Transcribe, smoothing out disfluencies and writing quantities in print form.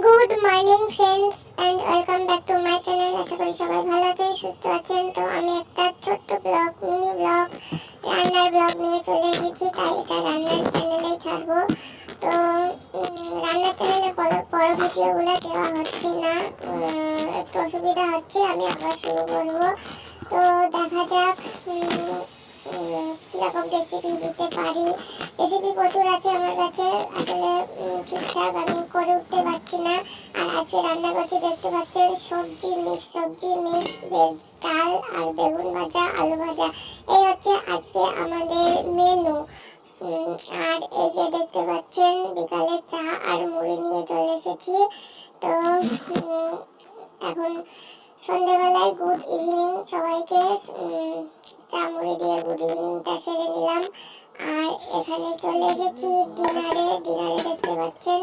Good morning friends and welcome back to my channel. আশা করি সবাই ভালো আছেন, সুস্থ আছেন। তো আমি একটা ছোট্ট ব্লগ, মিনি ব্লগ, রান্নার ব্লগ নিয়ে চলে এসেছি। তাই এটা রান্নার চ্যানেলেই ছাড়বো। তো রান্নার চ্যানেলে বড় ভিডিওগুলো দেওয়া হচ্ছে না, একটু অসুবিধা হচ্ছে। আমি আবার শুরু করবো। তো দেখা যাক কিরকম রেসিপি দিতে পারি। রেসিপি প্রচুর আছে আমার কাছে, আসলে ঠিকঠাক আমি করে উঠতে পারছি না। আর আজকে রান্না করছি, দেখতে পাচ্ছেন সবজি মিক্স ভেজ ডাল আর বেগুন ভাজা, আলু ভাজা। এই হচ্ছে আজকে আমাদের মেনু। আর এই যে দেখতে পাচ্ছেন বিকালে চা আর মুড়ি নিয়ে চলে এসেছি। তো এখন সন্ধ্যেবেলায় গুড ইভিনিং সবাইকে। চা মুড়ি দিয়ে গুড ইভিনিংটা সেরে নিলাম। আর এখানে চলে এসেছি ডিনারে। দেখতে পাচ্ছেন